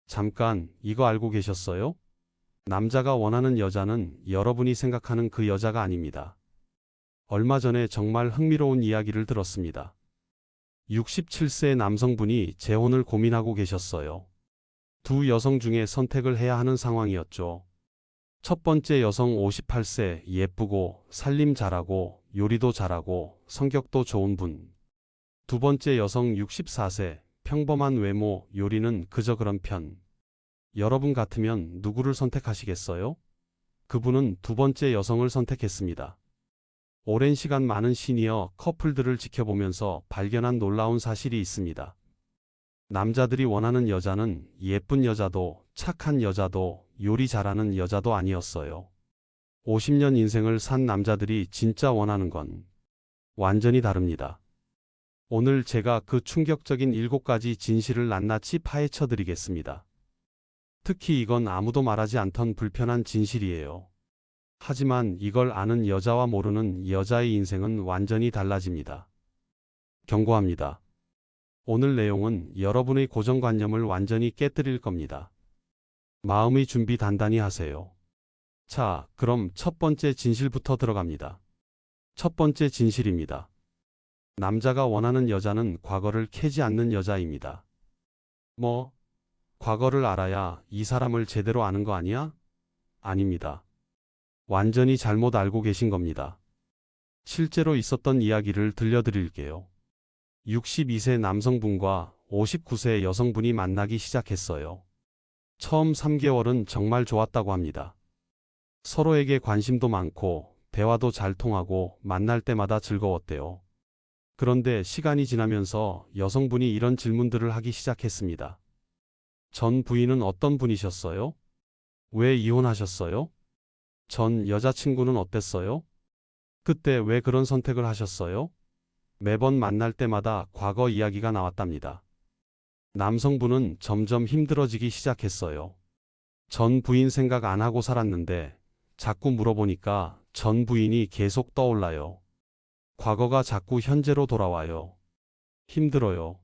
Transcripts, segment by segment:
잠깐, 이거 알고 계셨어요? 남자가 원하는 여자는 여러분이 생각하는 그 여자가 아닙니다. 얼마 전에 정말 흥미로운 이야기를 들었습니다. 67세 남성분이 재혼을 고민하고 계셨어요. 두 여성 중에 선택을 해야 하는 상황이었죠. 첫 번째 여성 58세, 예쁘고 살림 잘하고 요리도 잘하고 성격도 좋은 분. 두 번째 여성 64세, 평범한 외모, 요리는 그저 그런 편. 여러분 같으면 누구를 선택하시겠어요? 그분은 두 번째 여성을 선택했습니다. 오랜 시간 많은 시니어 커플들을 지켜보면서 발견한 놀라운 사실이 있습니다. 남자들이 원하는 여자는 예쁜 여자도 착한 여자도 요리 잘하는 여자도 아니었어요. 50년 인생을 산 남자들이 진짜 원하는 건 완전히 다릅니다. 오늘 제가 그 충격적인 7가지 진실을 낱낱이 파헤쳐 드리겠습니다. 특히 이건 아무도 말하지 않던 불편한 진실이에요. 하지만 이걸 아는 여자와 모르는 여자의 인생은 완전히 달라집니다. 경고합니다. 오늘 내용은 여러분의 고정관념을 완전히 깨뜨릴 겁니다. 마음의 준비 단단히 하세요. 자, 그럼 첫 번째 진실부터 들어갑니다. 첫 번째 진실입니다. 남자가 원하는 여자는 과거를 캐지 않는 여자입니다. 과거를 알아야 이 사람을 제대로 아는 거 아니야? 아닙니다. 완전히 잘못 알고 계신 겁니다. 실제로 있었던 이야기를 들려드릴게요. 62세 남성분과 59세 여성분이 만나기 시작했어요. 처음 3개월은 정말 좋았다고 합니다. 서로에게 관심도 많고 대화도 잘 통하고 만날 때마다 즐거웠대요. 그런데 시간이 지나면서 여성분이 이런 질문들을 하기 시작했습니다. 전 부인은 어떤 분이셨어요? 왜 이혼하셨어요? 전 여자친구는 어땠어요? 그때 왜 그런 선택을 하셨어요? 매번 만날 때마다 과거 이야기가 나왔답니다. 남성분은 점점 힘들어지기 시작했어요. 전 부인 생각 안 하고 살았는데 자꾸 물어보니까 전 부인이 계속 떠올라요. 과거가 자꾸 현재로 돌아와요. 힘들어요.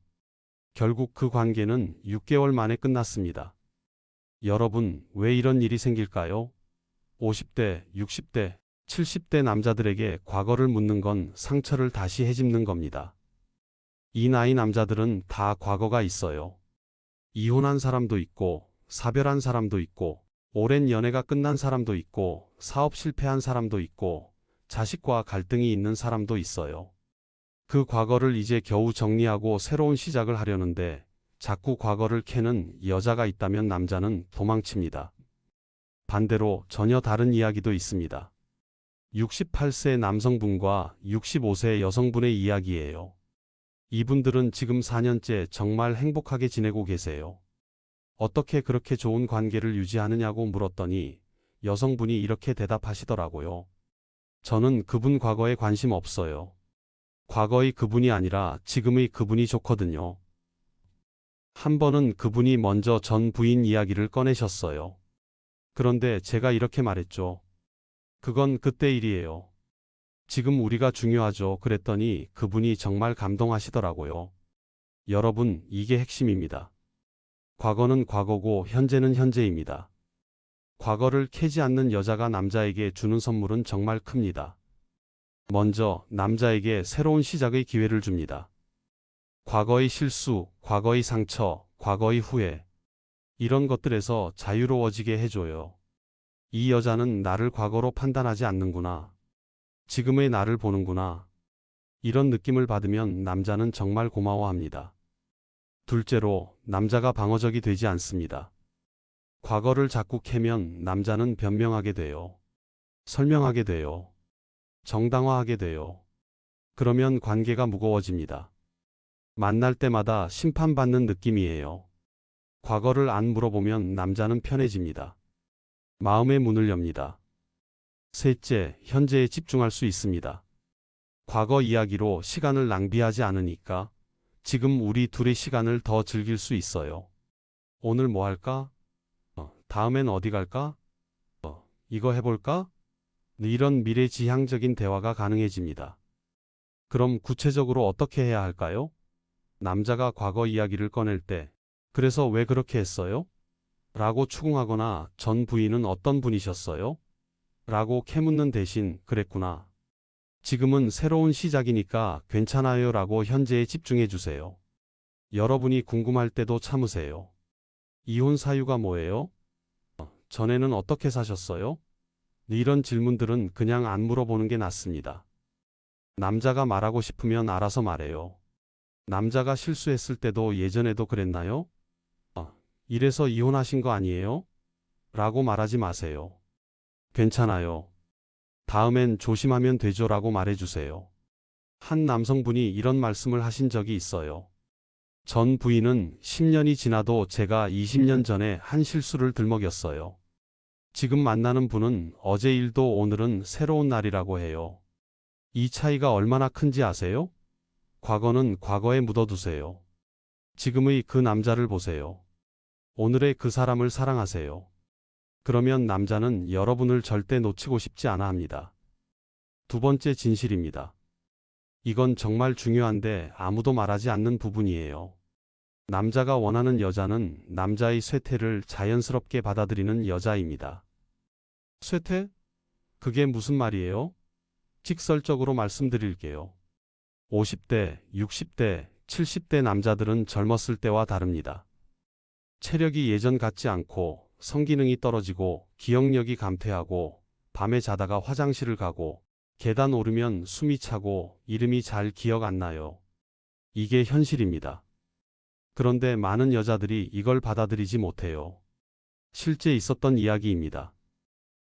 결국 그 관계는 6개월 만에 끝났습니다. 여러분, 왜 이런 일이 생길까요? 50대, 60대, 70대 남자들에게 과거를 묻는 건 상처를 다시 헤집는 겁니다. 이 나이 남자들은 다 과거가 있어요. 이혼한 사람도 있고, 사별한 사람도 있고, 오랜 연애가 끝난 사람도 있고, 사업 실패한 사람도 있고, 자식과 갈등이 있는 사람도 있어요. 그 과거를 이제 겨우 정리하고 새로운 시작을 하려는데 자꾸 과거를 캐는 여자가 있다면 남자는 도망칩니다. 반대로 전혀 다른 이야기도 있습니다. 68세 남성분과 65세 여성분의 이야기예요. 이분들은 지금 4년째 정말 행복하게 지내고 계세요. 어떻게 그렇게 좋은 관계를 유지하느냐고 물었더니 여성분이 이렇게 대답하시더라고요. 저는 그분 과거에 관심 없어요. 과거의 그분이 아니라 지금의 그분이 좋거든요. 한 번은 그분이 먼저 전 부인 이야기를 꺼내셨어요. 그런데 제가 이렇게 말했죠. 그건 그때 일이에요. 지금 우리가 중요하죠. 그랬더니 그분이 정말 감동하시더라고요. 여러분, 이게 핵심입니다. 과거는 과거고 현재는 현재입니다. 과거를 캐지 않는 여자가 남자에게 주는 선물은 정말 큽니다. 먼저 남자에게 새로운 시작의 기회를 줍니다. 과거의 실수, 과거의 상처, 과거의 후회, 이런 것들에서 자유로워지게 해줘요. 이 여자는 나를 과거로 판단하지 않는구나. 지금의 나를 보는구나. 이런 느낌을 받으면 남자는 정말 고마워합니다. 둘째로, 남자가 방어적이 되지 않습니다. 과거를 자꾸 캐면 남자는 변명하게 돼요. 설명하게 돼요. 정당화하게 돼요. 그러면 관계가 무거워집니다. 만날 때마다 심판받는 느낌이에요. 과거를 안 물어보면 남자는 편해집니다. 마음의 문을 엽니다. 셋째, 현재에 집중할 수 있습니다. 과거 이야기로 시간을 낭비하지 않으니까 지금 우리 둘의 시간을 더 즐길 수 있어요. 오늘 뭐 할까? 다음엔 어디 갈까? 이거 해볼까? 이런 미래지향적인 대화가 가능해집니다. 그럼 구체적으로 어떻게 해야 할까요? 남자가 과거 이야기를 꺼낼 때, 그래서 왜 그렇게 했어요? 라고 추궁하거나 전 부인은 어떤 분이셨어요? 라고 캐묻는 대신 그랬구나. 지금은 새로운 시작이니까 괜찮아요 라고 현재에 집중해 주세요. 여러분이 궁금할 때도 참으세요. 이혼 사유가 뭐예요? 전에는 어떻게 사셨어요? 이런 질문들은 그냥 안 물어보는 게 낫습니다. 남자가 말하고 싶으면 알아서 말해요. 남자가 실수했을 때도 예전에도 그랬나요? 이래서 이혼하신 거 아니에요? 라고 말하지 마세요. 괜찮아요. 다음엔 조심하면 되죠 라고 말해주세요. 한 남성분이 이런 말씀을 하신 적이 있어요. 전 부인은 10년이 지나도 제가 20년 전에 한 실수를 들먹였어요. 지금 만나는 분은 어제 일도 오늘은 새로운 날이라고 해요. 이 차이가 얼마나 큰지 아세요? 과거는 과거에 묻어두세요. 지금의 그 남자를 보세요. 오늘의 그 사람을 사랑하세요. 그러면 남자는 여러분을 절대 놓치고 싶지 않아 합니다. 두 번째 진실입니다. 이건 정말 중요한데 아무도 말하지 않는 부분이에요. 남자가 원하는 여자는 남자의 쇠퇴를 자연스럽게 받아들이는 여자입니다. 쇠퇴? 그게 무슨 말이에요? 직설적으로 말씀드릴게요. 50대, 60대, 70대 남자들은 젊었을 때와 다릅니다. 체력이 예전 같지 않고 성기능이 떨어지고 기억력이 감퇴하고 밤에 자다가 화장실을 가고 계단 오르면 숨이 차고 이름이 잘 기억 안 나요. 이게 현실입니다. 그런데 많은 여자들이 이걸 받아들이지 못해요. 실제 있었던 이야기입니다.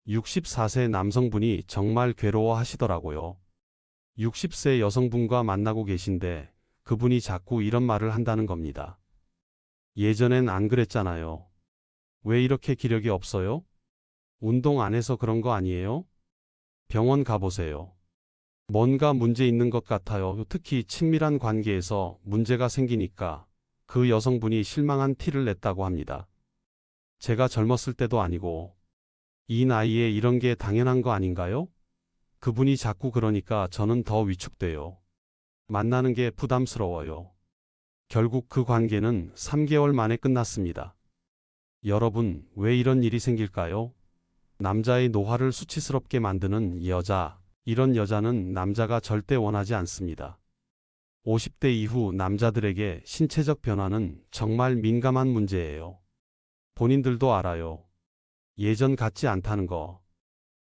64세 남성분이 정말 괴로워하시더라고요. 60세 여성분과 만나고 계신데 그분이 자꾸 이런 말을 한다는 겁니다. 예전엔 안 그랬잖아요. 왜 이렇게 기력이 없어요? 운동 안 해서 그런 거 아니에요? 병원 가보세요. 뭔가 문제 있는 것 같아요. 특히 친밀한 관계에서 문제가 생기니까 그 여성분이 실망한 티를 냈다고 합니다. 제가 젊었을 때도 아니고 이 나이에 이런 게 당연한 거 아닌가요? 그분이 자꾸 그러니까 저는 더 위축돼요. 만나는 게 부담스러워요. 결국 그 관계는 3개월 만에 끝났습니다. 여러분, 왜 이런 일이 생길까요? 남자의 노화를 수치스럽게 만드는 여자, 이런 여자는 남자가 절대 원하지 않습니다. 50대 이후 남자들에게 신체적 변화는 정말 민감한 문제예요. 본인들도 알아요. 예전 같지 않다는 거.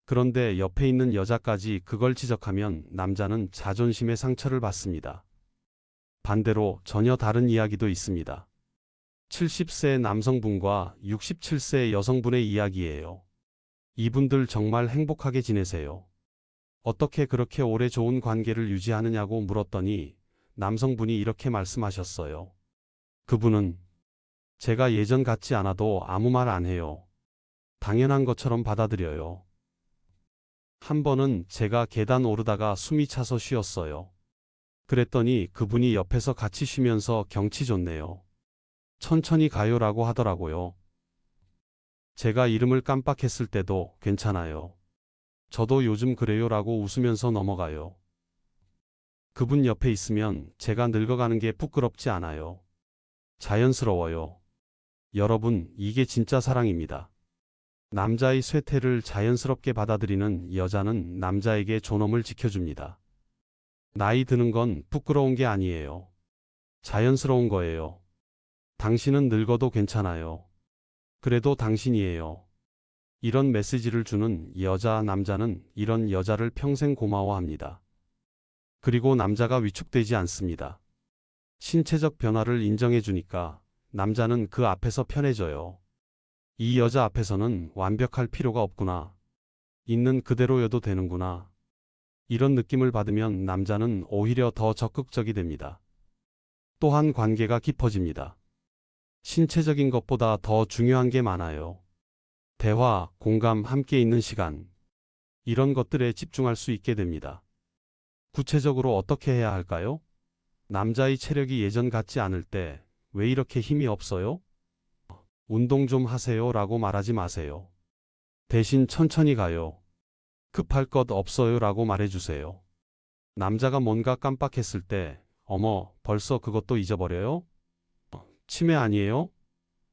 그런데 옆에 있는 여자까지 그걸 지적하면 남자는 자존심의 상처를 받습니다. 반대로 전혀 다른 이야기도 있습니다. 70세 남성분과 67세 여성분의 이야기예요. 이분들 정말 행복하게 지내세요. 어떻게 그렇게 오래 좋은 관계를 유지하느냐고 물었더니 남성분이 이렇게 말씀하셨어요. 그분은 제가 예전 같지 않아도 아무 말 안 해요. 당연한 것처럼 받아들여요. 한 번은 제가 계단 오르다가 숨이 차서 쉬었어요. 그랬더니 그분이 옆에서 같이 쉬면서 경치 좋네요. 천천히 가요라고 하더라고요. 제가 이름을 깜빡했을 때도 괜찮아요. 저도 요즘 그래요라고 웃으면서 넘어가요. 그분 옆에 있으면 제가 늙어가는 게 부끄럽지 않아요. 자연스러워요. 여러분, 이게 진짜 사랑입니다. 남자의 쇠퇴를 자연스럽게 받아들이는 여자는 남자에게 존엄을 지켜줍니다. 나이 드는 건 부끄러운 게 아니에요. 자연스러운 거예요. 당신은 늙어도 괜찮아요. 그래도 당신이에요. 이런 메시지를 주는 여자, 남자는 이런 여자를 평생 고마워합니다. 그리고 남자가 위축되지 않습니다. 신체적 변화를 인정해 주니까 남자는 그 앞에서 편해져요. 이 여자 앞에서는 완벽할 필요가 없구나. 있는 그대로여도 되는구나. 이런 느낌을 받으면 남자는 오히려 더 적극적이 됩니다. 또한 관계가 깊어집니다. 신체적인 것보다 더 중요한 게 많아요. 대화, 공감, 함께 있는 시간. 이런 것들에 집중할 수 있게 됩니다. 구체적으로 어떻게 해야 할까요? 남자의 체력이 예전 같지 않을 때 왜 이렇게 힘이 없어요? 운동 좀 하세요 라고 말하지 마세요. 대신 천천히 가요. 급할 것 없어요 라고 말해주세요. 남자가 뭔가 깜빡했을 때 어머, 벌써 그것도 잊어버려요? 치매 아니에요?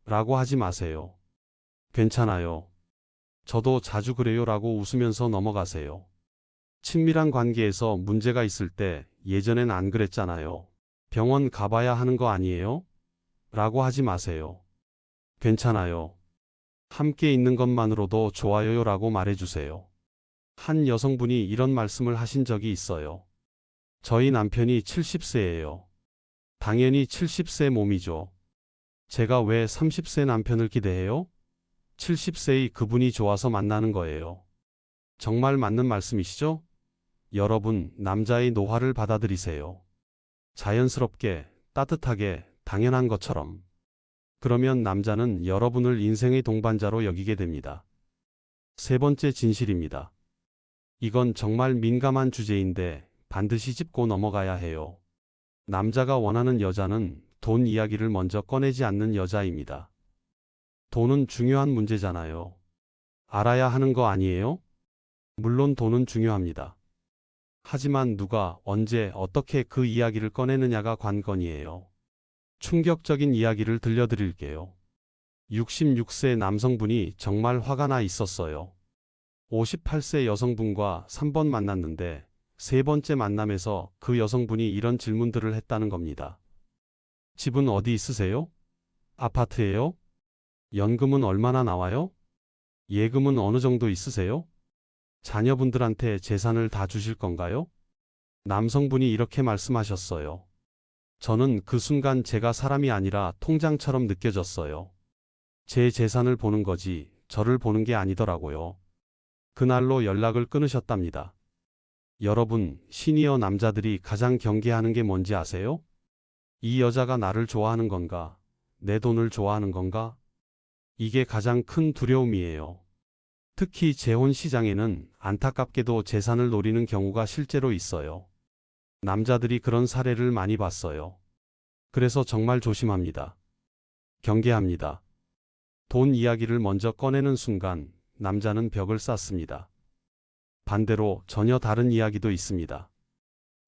라고 하지 마세요. 괜찮아요. 저도 자주 그래요 라고 웃으면서 넘어가세요. 친밀한 관계에서 문제가 있을 때 예전엔 안 그랬잖아요. 병원 가봐야 하는 거 아니에요? 라고 하지 마세요. 괜찮아요. 함께 있는 것만으로도 좋아요 라고 말해주세요. 한 여성분이 이런 말씀을 하신 적이 있어요. 저희 남편이 70세예요. 당연히 70세 몸이죠. 제가 왜 30세 남편을 기대해요? 70세의 그분이 좋아서 만나는 거예요. 정말 맞는 말씀이시죠? 여러분, 남자의 노화를 받아들이세요. 자연스럽게, 따뜻하게, 당연한 것처럼. 그러면 남자는 여러분을 인생의 동반자로 여기게 됩니다. 세 번째 진실입니다. 이건 정말 민감한 주제인데 반드시 짚고 넘어가야 해요. 남자가 원하는 여자는 돈 이야기를 먼저 꺼내지 않는 여자입니다. 돈은 중요한 문제잖아요. 알아야 하는 거 아니에요? 물론 돈은 중요합니다. 하지만 누가, 언제, 어떻게 그 이야기를 꺼내느냐가 관건이에요. 충격적인 이야기를 들려드릴게요. 66세 남성분이 정말 화가 나 있었어요. 58세 여성분과 3번 만났는데 세 번째 만남에서 그 여성분이 이런 질문들을 했다는 겁니다. 집은 어디 있으세요? 아파트예요? 연금은 얼마나 나와요? 예금은 어느 정도 있으세요? 자녀분들한테 재산을 다 주실 건가요? 남성분이 이렇게 말씀하셨어요. 저는 그 순간 제가 사람이 아니라 통장처럼 느껴졌어요. 제 재산을 보는 거지 저를 보는 게 아니더라고요. 그날로 연락을 끊으셨답니다. 여러분, 시니어 남자들이 가장 경계하는 게 뭔지 아세요? 이 여자가 나를 좋아하는 건가? 내 돈을 좋아하는 건가? 이게 가장 큰 두려움이에요. 특히 재혼 시장에는 안타깝게도 재산을 노리는 경우가 실제로 있어요. 남자들이 그런 사례를 많이 봤어요. 그래서 정말 조심합니다. 경계합니다. 돈 이야기를 먼저 꺼내는 순간 남자는 벽을 쌓습니다. 반대로 전혀 다른 이야기도 있습니다.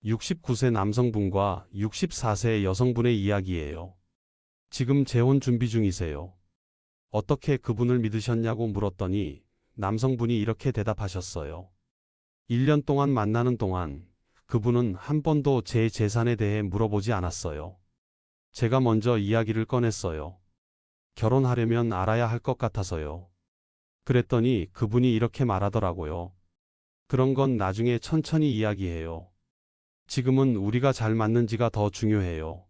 69세 남성분과 64세 여성분의 이야기예요. 지금 재혼 준비 중이세요. 어떻게 그분을 믿으셨냐고 물었더니 남성분이 이렇게 대답하셨어요. 1년 동안 만나는 동안 그분은 한 번도 제 재산에 대해 물어보지 않았어요. 제가 먼저 이야기를 꺼냈어요. 결혼하려면 알아야 할 것 같아서요. 그랬더니 그분이 이렇게 말하더라고요. 그런 건 나중에 천천히 이야기해요. 지금은 우리가 잘 맞는지가 더 중요해요.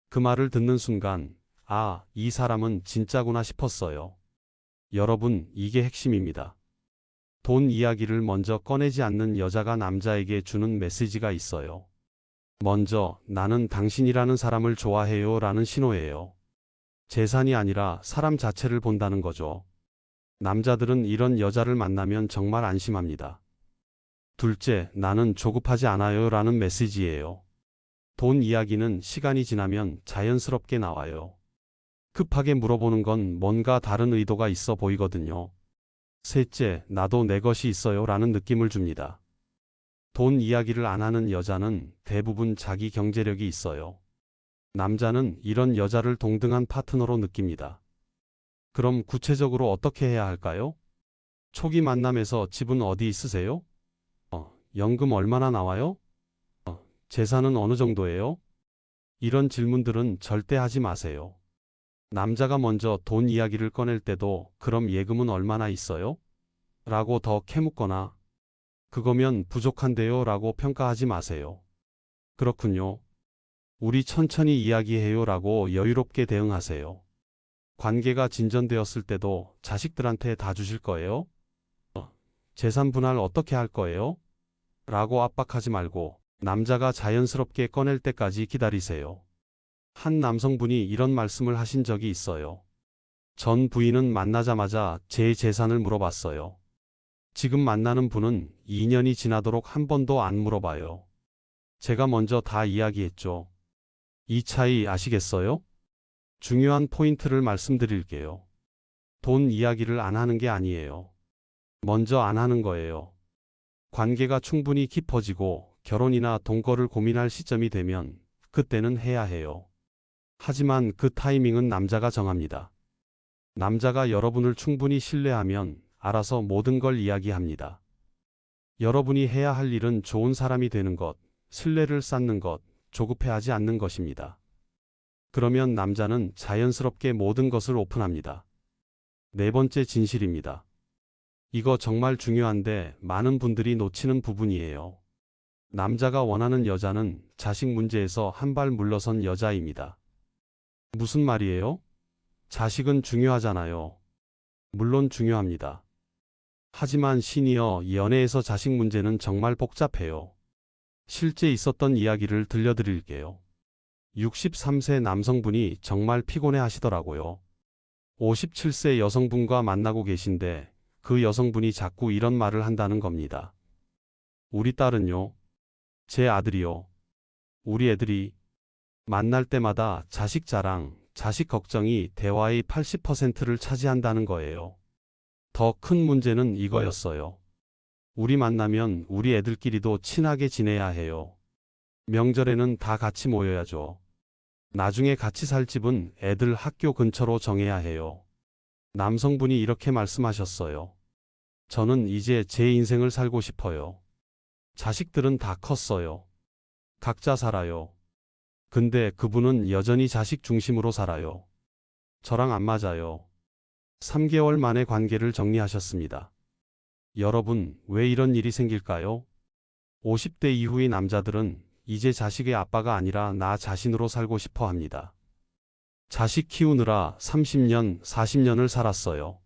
그 말을 듣는 순간, 아, 이 사람은 진짜구나 싶었어요. 여러분, 이게 핵심입니다. 돈 이야기를 먼저 꺼내지 않는 여자가 남자에게 주는 메시지가 있어요. 먼저, 나는 당신이라는 사람을 좋아해요 라는 신호예요. 재산이 아니라 사람 자체를 본다는 거죠. 남자들은 이런 여자를 만나면 정말 안심합니다. 둘째, 나는 조급하지 않아요 라는 메시지예요. 돈 이야기는 시간이 지나면 자연스럽게 나와요. 급하게 물어보는 건 뭔가 다른 의도가 있어 보이거든요. 셋째, 나도 내 것이 있어요 라는 느낌을 줍니다. 돈 이야기를 안 하는 여자는 대부분 자기 경제력이 있어요. 남자는 이런 여자를 동등한 파트너로 느낍니다. 그럼 구체적으로 어떻게 해야 할까요? 초기 만남에서 집은 어디 있으세요? 연금 얼마나 나와요? 재산은 어느 정도예요? 이런 질문들은 절대 하지 마세요. 남자가 먼저 돈 이야기를 꺼낼 때도 그럼 예금은 얼마나 있어요? 라고 더 캐묻거나 그거면 부족한데요 라고 평가하지 마세요. 그렇군요. 우리 천천히 이야기해요 라고 여유롭게 대응하세요. 관계가 진전되었을 때도 자식들한테 다 주실 거예요? 재산 분할 어떻게 할 거예요? 라고 압박하지 말고 남자가 자연스럽게 꺼낼 때까지 기다리세요. 한 남성분이 이런 말씀을 하신 적이 있어요. 전 부인은 만나자마자 제 재산을 물어봤어요. 지금 만나는 분은 2년이 지나도록 한 번도 안 물어봐요. 제가 먼저 다 이야기했죠. 이 차이 아시겠어요? 중요한 포인트를 말씀드릴게요. 돈 이야기를 안 하는 게 아니에요. 먼저 안 하는 거예요. 관계가 충분히 깊어지고 결혼이나 동거를 고민할 시점이 되면 그때는 해야 해요. 하지만 그 타이밍은 남자가 정합니다. 남자가 여러분을 충분히 신뢰하면 알아서 모든 걸 이야기합니다. 여러분이 해야 할 일은 좋은 사람이 되는 것, 신뢰를 쌓는 것, 조급해하지 않는 것입니다. 그러면 남자는 자연스럽게 모든 것을 오픈합니다. 네 번째 진실입니다. 이거 정말 중요한데 많은 분들이 놓치는 부분이에요. 남자가 원하는 여자는 자식 문제에서 한 발 물러선 여자입니다. 무슨 말이에요? 자식은 중요하잖아요. 물론 중요합니다. 하지만 시니어 연애에서 자식 문제는 정말 복잡해요. 실제 있었던 이야기를 들려드릴게요. 63세 남성분이 정말 피곤해 하시더라고요. 57세 여성분과 만나고 계신데 그 여성분이 자꾸 이런 말을 한다는 겁니다. 우리 딸은요? 제 아들이요? 우리 애들이 만날 때마다 자식 자랑, 자식 걱정이 대화의 80%를 차지한다는 거예요. 더 큰 문제는 이거였어요. 우리 만나면 우리 애들끼리도 친하게 지내야 해요. 명절에는 다 같이 모여야죠. 나중에 같이 살 집은 애들 학교 근처로 정해야 해요. 남성분이 이렇게 말씀하셨어요. 저는 이제 제 인생을 살고 싶어요. 자식들은 다 컸어요. 각자 살아요. 근데 그분은 여전히 자식 중심으로 살아요. 저랑 안 맞아요. 3개월 만에 관계를 정리하셨습니다. 여러분, 왜 이런 일이 생길까요? 50대 이후의 남자들은 이제 자식의 아빠가 아니라 나 자신으로 살고 싶어 합니다. 자식 키우느라 30년, 40년을 살았어요.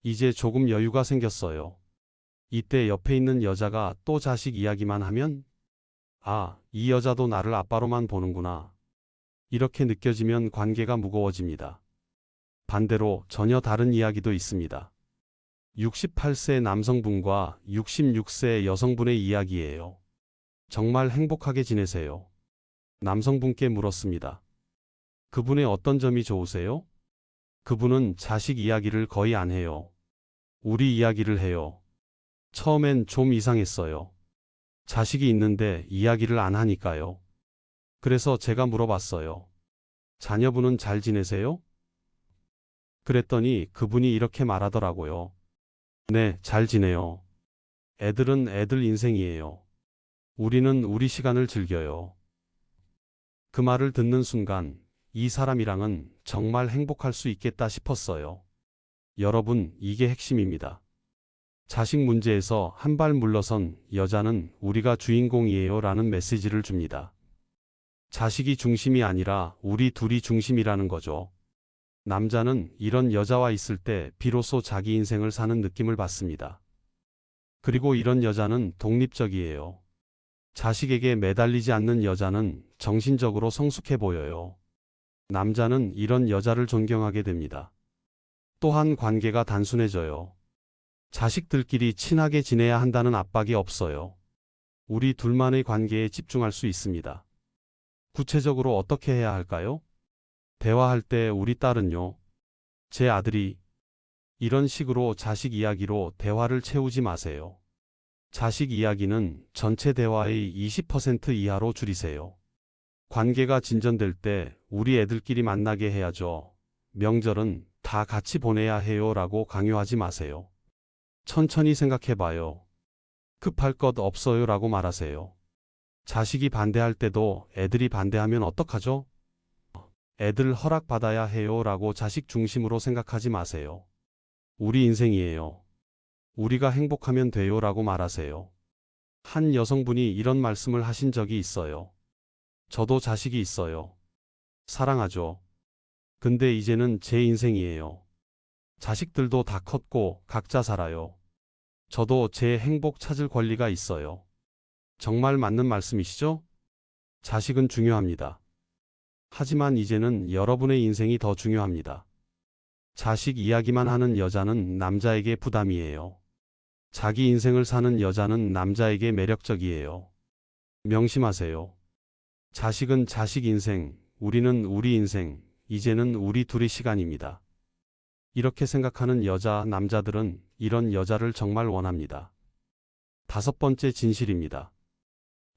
이제 조금 여유가 생겼어요. 이때 옆에 있는 여자가 또 자식 이야기만 하면 아, 이 여자도 나를 아빠로만 보는구나. 이렇게 느껴지면 관계가 무거워집니다. 반대로 전혀 다른 이야기도 있습니다. 68세 남성분과 66세 여성분의 이야기예요. 정말 행복하게 지내세요. 남성분께 물었습니다. 그분의 어떤 점이 좋으세요? 그분은 자식 이야기를 거의 안 해요. 우리 이야기를 해요. 처음엔 좀 이상했어요. 자식이 있는데 이야기를 안 하니까요. 그래서 제가 물어봤어요. 자녀분은 잘 지내세요? 그랬더니 그분이 이렇게 말하더라고요. 네, 잘 지내요. 애들은 애들 인생이에요. 우리는 우리 시간을 즐겨요. 그 말을 듣는 순간 이 사람이랑은 정말 행복할 수 있겠다 싶었어요. 여러분, 이게 핵심입니다. 자식 문제에서 한 발 물러선 여자는 우리가 주인공이에요 라는 메시지를 줍니다. 자식이 중심이 아니라 우리 둘이 중심이라는 거죠. 남자는 이런 여자와 있을 때 비로소 자기 인생을 사는 느낌을 받습니다. 그리고 이런 여자는 독립적이에요. 자식에게 매달리지 않는 여자는 정신적으로 성숙해 보여요. 남자는 이런 여자를 존경하게 됩니다. 또한 관계가 단순해져요. 자식들끼리 친하게 지내야 한다는 압박이 없어요. 우리 둘만의 관계에 집중할 수 있습니다. 구체적으로 어떻게 해야 할까요? 대화할 때 우리 딸은요, 제 아들이 이런 식으로 자식 이야기로 대화를 채우지 마세요. 자식 이야기는 전체 대화의 20% 이하로 줄이세요. 관계가 진전될 때 우리 애들끼리 만나게 해야죠. 명절은 다 같이 보내야 해요 라고 강요하지 마세요. 천천히 생각해봐요. 급할 것 없어요 라고 말하세요. 자식이 반대할 때도 애들이 반대하면 어떡하죠? 애들 허락받아야 해요 라고 자식 중심으로 생각하지 마세요. 우리 인생이에요. 우리가 행복하면 돼요 라고 말하세요. 한 여성분이 이런 말씀을 하신 적이 있어요. 저도 자식이 있어요. 사랑하죠. 근데 이제는 제 인생이에요. 자식들도 다 컸고 각자 살아요. 저도 제 행복 찾을 권리가 있어요. 정말 맞는 말씀이시죠? 자식은 중요합니다. 하지만 이제는 여러분의 인생이 더 중요합니다. 자식 이야기만 하는 여자는 남자에게 부담이에요. 자기 인생을 사는 여자는 남자에게 매력적이에요. 명심하세요. 자식은 자식 인생, 우리는 우리 인생, 이제는 우리 둘의 시간입니다. 이렇게 생각하는 여자, 남자들은 이런 여자를 정말 원합니다. 5번째 진실입니다.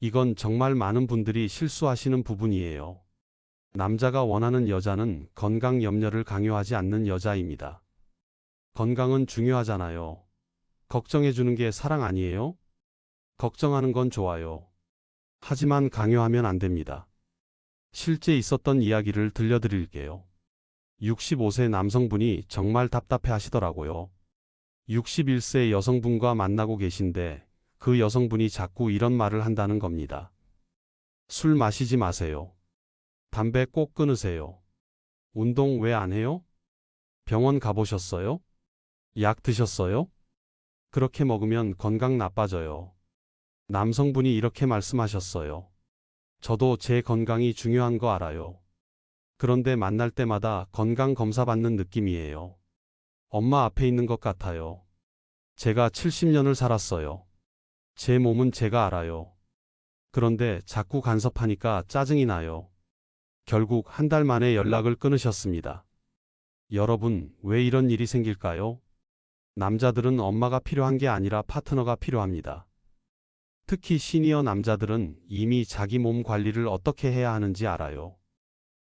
이건 정말 많은 분들이 실수하시는 부분이에요. 남자가 원하는 여자는 건강 염려를 강요하지 않는 여자입니다. 건강은 중요하잖아요. 걱정해 주는 게 사랑 아니에요? 걱정하는 건 좋아요. 하지만 강요하면 안 됩니다. 실제 있었던 이야기를 들려드릴게요. 65세 남성분이 정말 답답해 하시더라고요. 61세 여성분과 만나고 계신데 그 여성분이 자꾸 이런 말을 한다는 겁니다. 술 마시지 마세요. 담배 꼭 끊으세요. 운동 왜 안 해요? 병원 가보셨어요? 약 드셨어요? 그렇게 먹으면 건강 나빠져요. 남성분이 이렇게 말씀하셨어요. 저도 제 건강이 중요한 거 알아요. 그런데 만날 때마다 건강 검사 받는 느낌이에요. 엄마 앞에 있는 것 같아요. 제가 70년을 살았어요. 제 몸은 제가 알아요. 그런데 자꾸 간섭하니까 짜증이 나요. 결국 한 달 만에 연락을 끊으셨습니다. 여러분, 왜 이런 일이 생길까요? 남자들은 엄마가 필요한 게 아니라 파트너가 필요합니다. 특히 시니어 남자들은 이미 자기 몸 관리를 어떻게 해야 하는지 알아요.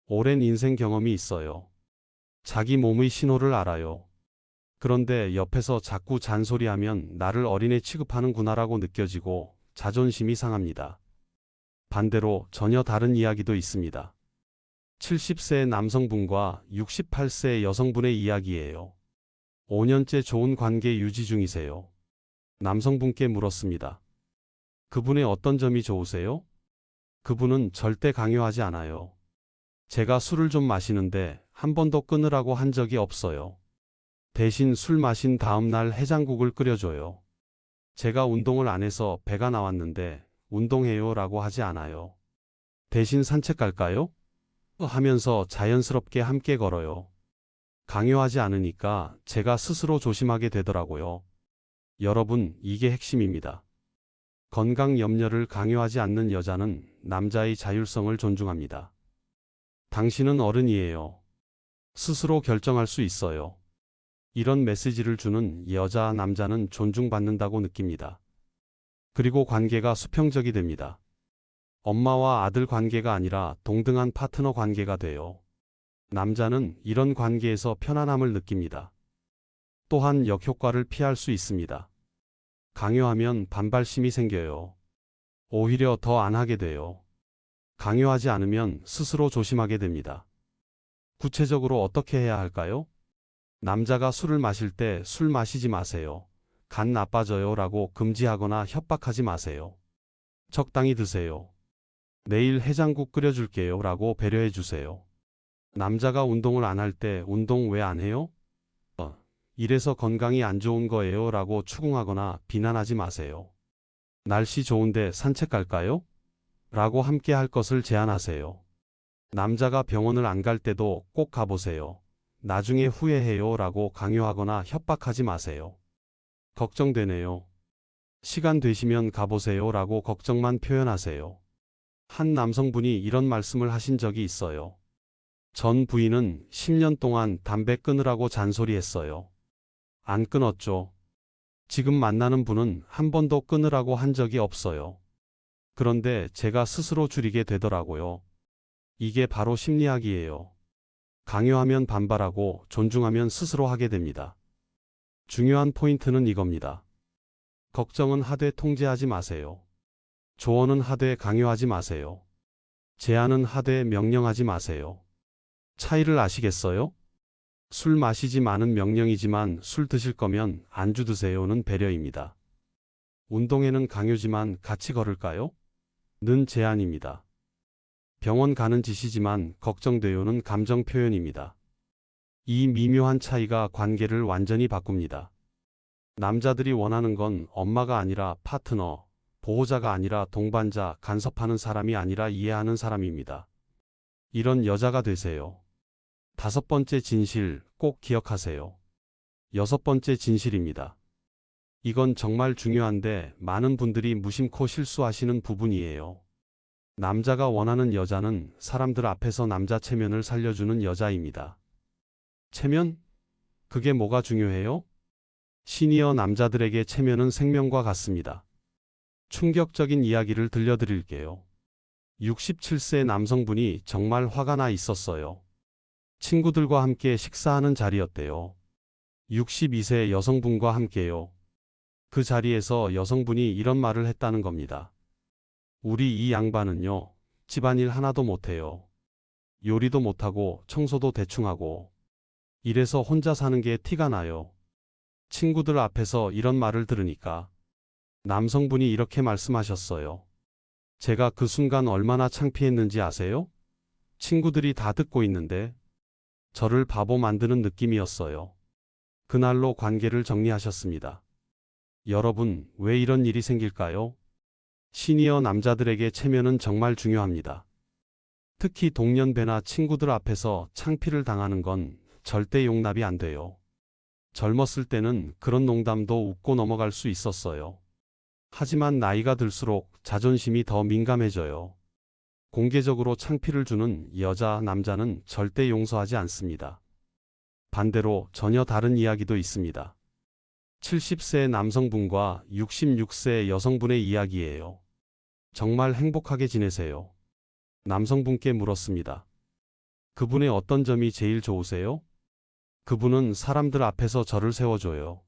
오랜 인생 경험이 있어요. 자기 몸의 신호를 알아요. 그런데 옆에서 자꾸 잔소리하면 나를 어린애 취급하는구나라고 느껴지고 자존심이 상합니다. 반대로 전혀 다른 이야기도 있습니다. 70세 남성분과 68세 여성분의 이야기예요. 5년째 좋은 관계 유지 중이세요. 남성분께 물었습니다. 그분의 어떤 점이 좋으세요? 그분은 절대 강요하지 않아요. 제가 술을 좀 마시는데 한 번도 끊으라고 한 적이 없어요. 대신 술 마신 다음 날 해장국을 끓여줘요. 제가 운동을 안 해서 배가 나왔는데 운동해요 라고 하지 않아요. 대신 산책 갈까요? 하면서 자연스럽게 함께 걸어요. 강요하지 않으니까 제가 스스로 조심하게 되더라고요. 여러분, 이게 핵심입니다. 건강 염려를 강요하지 않는 여자는 남자의 자율성을 존중합니다. 당신은 어른이에요. 스스로 결정할 수 있어요. 이런 메시지를 주는 여자, 남자는 존중받는다고 느낍니다. 그리고 관계가 수평적이 됩니다. 엄마와 아들 관계가 아니라 동등한 파트너 관계가 돼요. 남자는 이런 관계에서 편안함을 느낍니다. 또한 역효과를 피할 수 있습니다. 강요하면 반발심이 생겨요. 오히려 더 안 하게 돼요. 강요하지 않으면 스스로 조심하게 됩니다. 구체적으로 어떻게 해야 할까요? 남자가 술을 마실 때 술 마시지 마세요. 간 나빠져요 라고 금지하거나 협박하지 마세요. 적당히 드세요. 내일 해장국 끓여줄게요 라고 배려해 주세요. 남자가 운동을 안 할 때 운동 왜 안 해요? 이래서 건강이 안 좋은 거예요 라고 추궁하거나 비난하지 마세요. 날씨 좋은데 산책 갈까요? 라고 함께 할 것을 제안하세요. 남자가 병원을 안 갈 때도 꼭 가보세요. 나중에 후회해요 라고 강요하거나 협박하지 마세요. 걱정되네요. 시간 되시면 가보세요 라고 걱정만 표현하세요. 한 남성분이 이런 말씀을 하신 적이 있어요. 전 부인은 10년 동안 담배 끊으라고 잔소리했어요. 안 끊었죠. 지금 만나는 분은 한 번도 끊으라고 한 적이 없어요. 그런데 제가 스스로 줄이게 되더라고요. 이게 바로 심리학이에요. 강요하면 반발하고 존중하면 스스로 하게 됩니다. 중요한 포인트는 이겁니다. 걱정은 하되 통제하지 마세요. 조언은 하되 강요하지 마세요. 제안은 하되 명령하지 마세요. 차이를 아시겠어요? 술 마시지 마는 명령이지만 술 드실 거면 안주 드세요는 배려입니다. 운동에는 강요지만 같이 걸을까요? 는 제안입니다. 병원 가는 짓이지만 걱정돼요는 감정 표현입니다. 이 미묘한 차이가 관계를 완전히 바꿉니다. 남자들이 원하는 건 엄마가 아니라 파트너, 보호자가 아니라 동반자, 간섭하는 사람이 아니라 이해하는 사람입니다. 이런 여자가 되세요. 5번째 진실 꼭 기억하세요. 6번째 진실입니다. 이건 정말 중요한데 많은 분들이 무심코 실수하시는 부분이에요. 남자가 원하는 여자는 사람들 앞에서 남자 체면을 살려주는 여자입니다. 체면? 그게 뭐가 중요해요? 시니어 남자들에게 체면은 생명과 같습니다. 충격적인 이야기를 들려드릴게요. 67세 남성분이 정말 화가 나 있었어요. 친구들과 함께 식사하는 자리였대요. 62세 여성분과 함께요. 그 자리에서 여성분이 이런 말을 했다는 겁니다. 우리 이 양반은요, 집안일 하나도 못해요. 요리도 못하고 청소도 대충 하고 이래서 혼자 사는 게 티가 나요. 친구들 앞에서 이런 말을 들으니까 남성분이 이렇게 말씀하셨어요. 제가 그 순간 얼마나 창피했는지 아세요? 친구들이 다 듣고 있는데 저를 바보 만드는 느낌이었어요. 그날로 관계를 정리하셨습니다. 여러분, 왜 이런 일이 생길까요? 시니어 남자들에게 체면은 정말 중요합니다. 특히 동년배나 친구들 앞에서 창피를 당하는 건 절대 용납이 안 돼요. 젊었을 때는 그런 농담도 웃고 넘어갈 수 있었어요. 하지만 나이가 들수록 자존심이 더 민감해져요. 공개적으로 창피를 주는 여자, 남자는 절대 용서하지 않습니다. 반대로 전혀 다른 이야기도 있습니다. 70세 남성분과 66세 여성분의 이야기예요. 정말 행복하게 지내세요. 남성분께 물었습니다. 그분의 어떤 점이 제일 좋으세요? 그분은 사람들 앞에서 저를 세워줘요.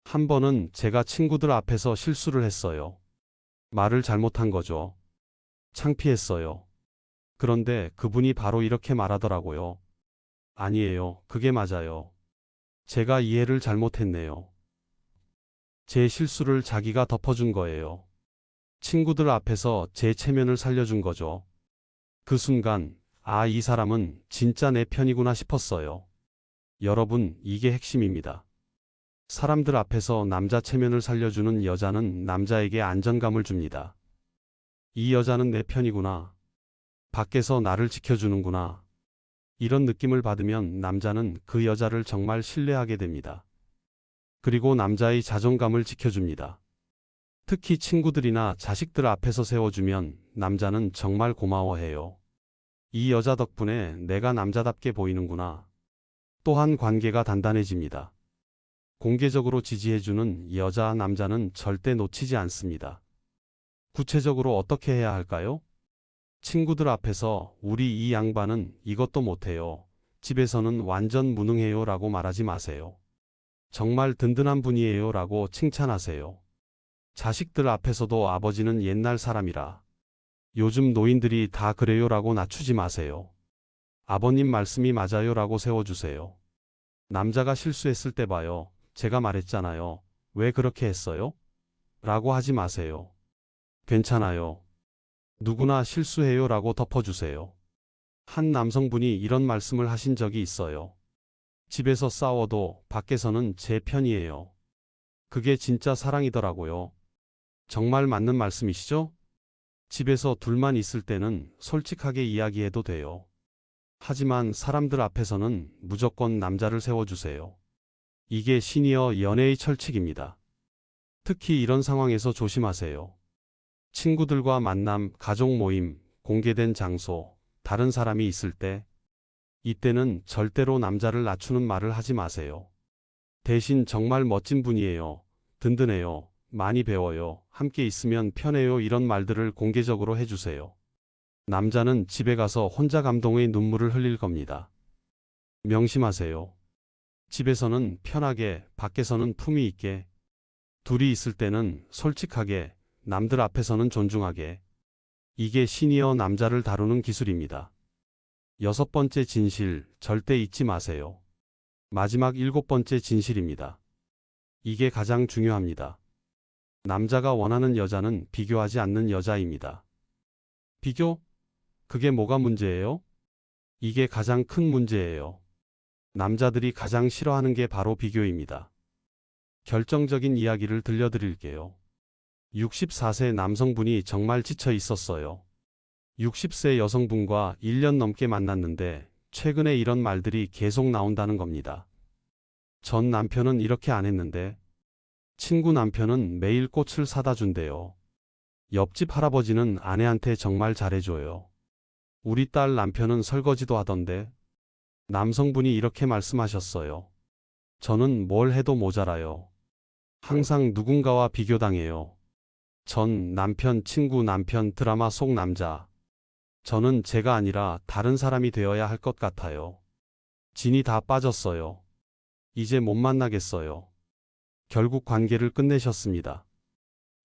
한 번은 제가 친구들 앞에서 실수를 했어요. 말을 잘못한 거죠. 창피했어요. 그런데 그분이 바로 이렇게 말하더라고요. 아니에요. 그게 맞아요. 제가 이해를 잘못했네요. 제 실수를 자기가 덮어준 거예요. 친구들 앞에서 제 체면을 살려준 거죠. 그 순간, 아, 이 사람은 진짜 내 편이구나 싶었어요. 여러분, 이게 핵심입니다. 사람들 앞에서 남자 체면을 살려주는 여자는 남자에게 안정감을 줍니다. 이 여자는 내 편이구나. 밖에서 나를 지켜주는구나. 이런 느낌을 받으면 남자는 그 여자를 정말 신뢰하게 됩니다. 그리고 남자의 자존감을 지켜줍니다. 특히 친구들이나 자식들 앞에서 세워주면 남자는 정말 고마워해요. 이 여자 덕분에 내가 남자답게 보이는구나. 또한 관계가 단단해집니다. 공개적으로 지지해주는 여자, 남자는 절대 놓치지 않습니다. 구체적으로 어떻게 해야 할까요? 친구들 앞에서 우리 이 양반은 이것도 못해요. 집에서는 완전 무능해요 라고 말하지 마세요. 정말 든든한 분이에요 라고 칭찬하세요. 자식들 앞에서도 아버지는 옛날 사람이라 요즘 노인들이 다 그래요 라고 낮추지 마세요. 아버님 말씀이 맞아요 라고 세워주세요. 남자가 실수했을 때 봐요. 제가 말했잖아요. 왜 그렇게 했어요? 라고 하지 마세요. 괜찮아요. 누구나 실수해요 라고 덮어주세요. 한 남성분이 이런 말씀을 하신 적이 있어요. 집에서 싸워도 밖에서는 제 편이에요. 그게 진짜 사랑이더라고요. 정말 맞는 말씀이시죠? 집에서 둘만 있을 때는 솔직하게 이야기해도 돼요. 하지만 사람들 앞에서는 무조건 남자를 세워주세요. 이게 시니어 연애의 철칙입니다. 특히 이런 상황에서 조심하세요. 친구들과 만남, 가족 모임, 공개된 장소, 다른 사람이 있을 때, 이때는 절대로 남자를 낮추는 말을 하지 마세요. 대신 정말 멋진 분이에요. 든든해요. 많이 배워요. 함께 있으면 편해요. 이런 말들을 공개적으로 해주세요. 남자는 집에 가서 혼자 감동의 눈물을 흘릴 겁니다. 명심하세요. 집에서는 편하게, 밖에서는 품위 있게, 둘이 있을 때는 솔직하게, 남들 앞에서는 존중하게. 이게 시니어 남자를 다루는 기술입니다. 6번째 진실, 절대 잊지 마세요. 마지막 7번째 진실입니다. 이게 가장 중요합니다. 남자가 원하는 여자는 비교하지 않는 여자입니다. 비교? 그게 뭐가 문제예요? 이게 가장 큰 문제예요. 남자들이 가장 싫어하는 게 바로 비교입니다. 결정적인 이야기를 들려드릴게요. 64세 남성분이 정말 지쳐 있었어요. 60세 여성분과 1년 넘게 만났는데 최근에 이런 말들이 계속 나온다는 겁니다. 전 남편은 이렇게 안 했는데 친구 남편은 매일 꽃을 사다 준대요. 옆집 할아버지는 아내한테 정말 잘해줘요. 우리 딸 남편은 설거지도 하던데. 남성분이 이렇게 말씀하셨어요. 저는 뭘 해도 모자라요. 항상 누군가와 비교당해요. 전 남편, 친구 남편, 드라마 속 남자. 저는 제가 아니라 다른 사람이 되어야 할 것 같아요. 진이 다 빠졌어요. 이제 못 만나겠어요. 결국 관계를 끝내셨습니다.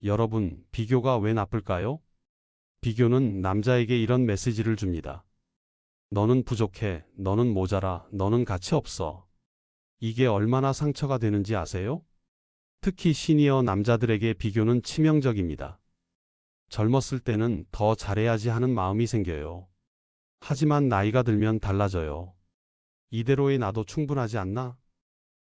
여러분, 비교가 왜 나쁠까요? 비교는 남자에게 이런 메시지를 줍니다. 너는 부족해, 너는 모자라, 너는 가치 없어. 이게 얼마나 상처가 되는지 아세요? 특히 시니어 남자들에게 비교는 치명적입니다. 젊었을 때는 더 잘해야지 하는 마음이 생겨요. 하지만 나이가 들면 달라져요. 이대로의 나도 충분하지 않나?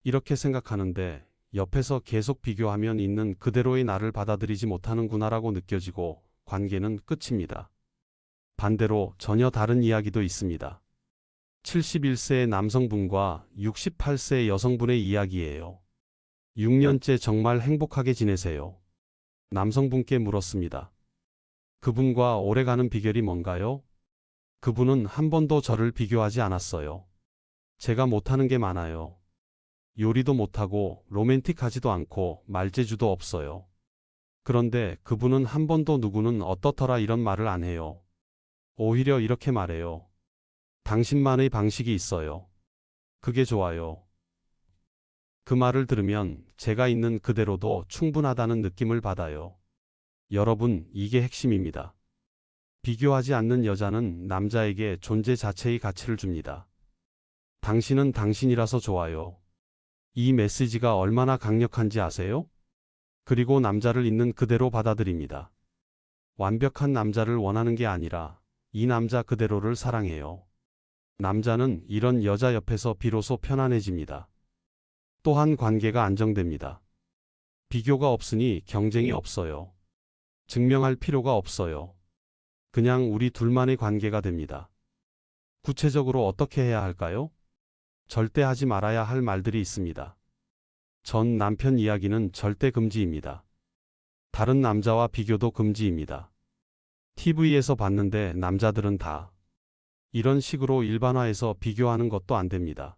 이렇게 생각하는데 옆에서 계속 비교하면 있는 그대로의 나를 받아들이지 못하는구나라고 느껴지고 관계는 끝입니다. 반대로 전혀 다른 이야기도 있습니다. 71세의 남성분과 68세의 여성분의 이야기예요. 6년째 정말 행복하게 지내세요. 남성분께 물었습니다. 그분과 오래가는 비결이 뭔가요? 그분은 한 번도 저를 비교하지 않았어요. 제가 못하는 게 많아요. 요리도 못하고 로맨틱하지도 않고 말재주도 없어요. 그런데 그분은 한 번도 누구는 어떻더라 이런 말을 안 해요. 오히려 이렇게 말해요. 당신만의 방식이 있어요. 그게 좋아요. 그 말을 들으면 제가 있는 그대로도 충분하다는 느낌을 받아요. 여러분, 이게 핵심입니다. 비교하지 않는 여자는 남자에게 존재 자체의 가치를 줍니다. 당신은 당신이라서 좋아요. 이 메시지가 얼마나 강력한지 아세요? 그리고 남자를 있는 그대로 받아들입니다. 완벽한 남자를 원하는 게 아니라 이 남자 그대로를 사랑해요. 남자는 이런 여자 옆에서 비로소 편안해집니다. 또한 관계가 안정됩니다. 비교가 없으니 경쟁이 없어요. 증명할 필요가 없어요. 그냥 우리 둘만의 관계가 됩니다. 구체적으로 어떻게 해야 할까요? 절대 하지 말아야 할 말들이 있습니다. 전 남편 이야기는 절대 금지입니다. 다른 남자와 비교도 금지입니다. TV에서 봤는데 남자들은 다 이런 식으로 일반화해서 비교하는 것도 안 됩니다.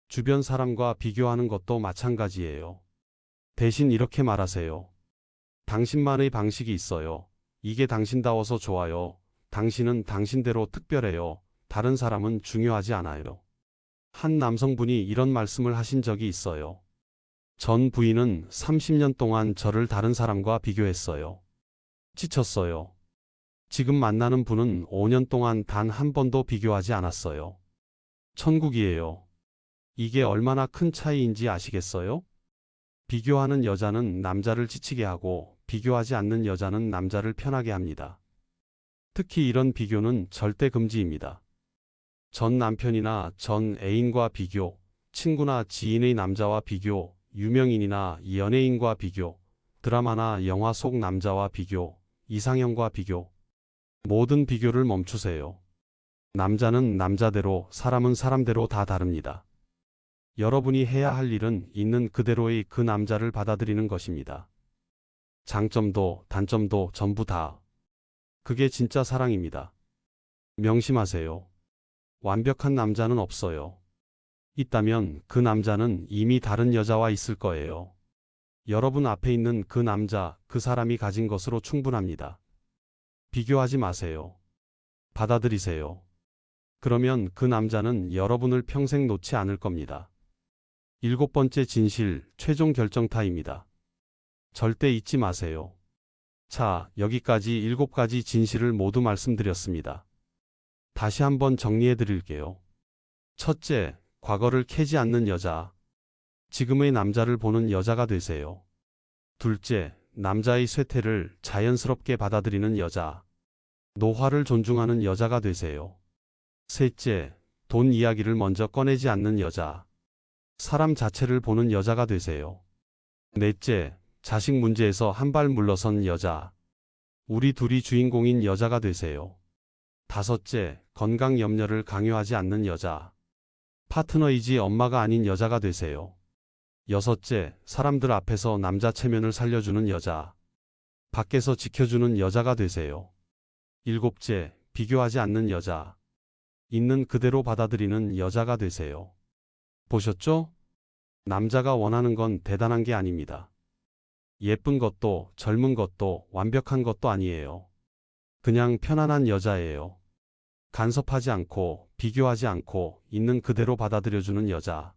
주변 사람과 비교하는 것도 마찬가지예요. 대신 이렇게 말하세요. 당신만의 방식이 있어요. 이게 당신다워서 좋아요. 당신은 당신대로 특별해요. 다른 사람은 중요하지 않아요. 한 남성분이 이런 말씀을 하신 적이 있어요. 전 부인은 30년 동안 저를 다른 사람과 비교했어요. 지쳤어요. 지금 만나는 분은 5년 동안 단 한 번도 비교하지 않았어요. 천국이에요. 이게 얼마나 큰 차이인지 아시겠어요? 비교하는 여자는 남자를 지치게 하고 비교하지 않는 여자는 남자를 편하게 합니다. 특히 이런 비교는 절대 금지입니다. 전 남편이나 전 애인과 비교, 친구나 지인의 남자와 비교, 유명인이나 연예인과 비교, 드라마나 영화 속 남자와 비교, 이상형과 비교. 모든 비교를 멈추세요. 남자는 남자대로, 사람은 사람대로 다 다릅니다. 여러분이 해야 할 일은 있는 그대로의 그 남자를 받아들이는 것입니다. 장점도 단점도 전부 다. 그게 진짜 사랑입니다. 명심하세요. 완벽한 남자는 없어요. 있다면 그 남자는 이미 다른 여자와 있을 거예요. 여러분 앞에 있는 그 남자, 그 사람이 가진 것으로 충분합니다. 비교하지 마세요. 받아들이세요. 그러면 그 남자는 여러분을 평생 놓지 않을 겁니다. 7번째 진실, 최종 결정타입니다. 절대 잊지 마세요. 자, 여기까지 7가지 진실을 모두 말씀드렸습니다. 다시 한번 정리해 드릴게요. 첫째, 과거를 캐지 않는 여자. 지금의 남자를 보는 여자가 되세요. 둘째, 남자의 쇠퇴를 자연스럽게 받아들이는 여자. 노화를 존중하는 여자가 되세요. 셋째, 돈 이야기를 먼저 꺼내지 않는 여자. 사람 자체를 보는 여자가 되세요. 넷째, 자식 문제에서 한 발 물러선 여자. 우리 둘이 주인공인 여자가 되세요. 다섯째, 건강 염려를 강요하지 않는 여자. 파트너이지 엄마가 아닌 여자가 되세요. 여섯째, 사람들 앞에서 남자 체면을 살려주는 여자. 밖에서 지켜주는 여자가 되세요. 일곱째, 비교하지 않는 여자. 있는 그대로 받아들이는 여자가 되세요. 보셨죠? 남자가 원하는 건 대단한 게 아닙니다. 예쁜 것도 젊은 것도 완벽한 것도 아니에요. 그냥 편안한 여자예요. 간섭하지 않고 비교하지 않고 있는 그대로 받아들여주는 여자.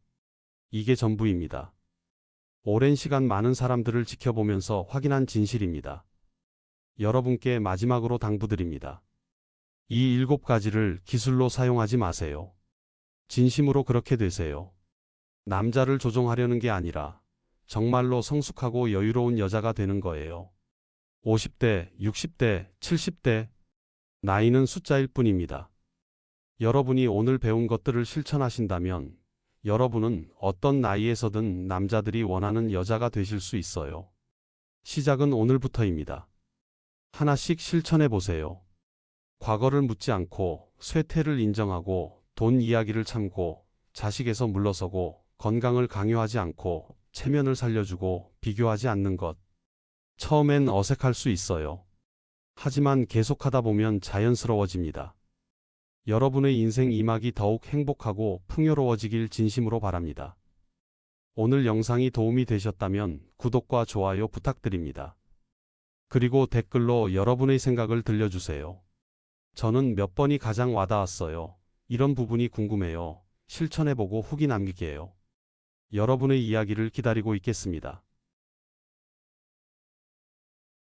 이게 전부입니다. 오랜 시간 많은 사람들을 지켜보면서 확인한 진실입니다. 여러분께 마지막으로 당부드립니다. 이 7가지를 기술로 사용하지 마세요. 진심으로 그렇게 되세요. 남자를 조종하려는 게 아니라 정말로 성숙하고 여유로운 여자가 되는 거예요. 50대, 60대, 70대, 나이는 숫자일 뿐입니다. 여러분이 오늘 배운 것들을 실천하신다면 여러분은 어떤 나이에서든 남자들이 원하는 여자가 되실 수 있어요. 시작은 오늘부터입니다. 하나씩 실천해 보세요. 과거를 묻지 않고 쇠퇴를 인정하고 돈 이야기를 참고 자식에서 물러서고 건강을 강요하지 않고 체면을 살려주고 비교하지 않는 것. 처음엔 어색할 수 있어요. 하지만 계속하다 보면 자연스러워집니다. 여러분의 인생 2막이 더욱 행복하고 풍요로워지길 진심으로 바랍니다. 오늘 영상이 도움이 되셨다면 구독과 좋아요 부탁드립니다. 그리고 댓글로 여러분의 생각을 들려주세요. 저는 몇 번이 가장 와닿았어요. 이런 부분이 궁금해요. 실천해보고 후기 남길게요. 여러분의 이야기를 기다리고 있겠습니다.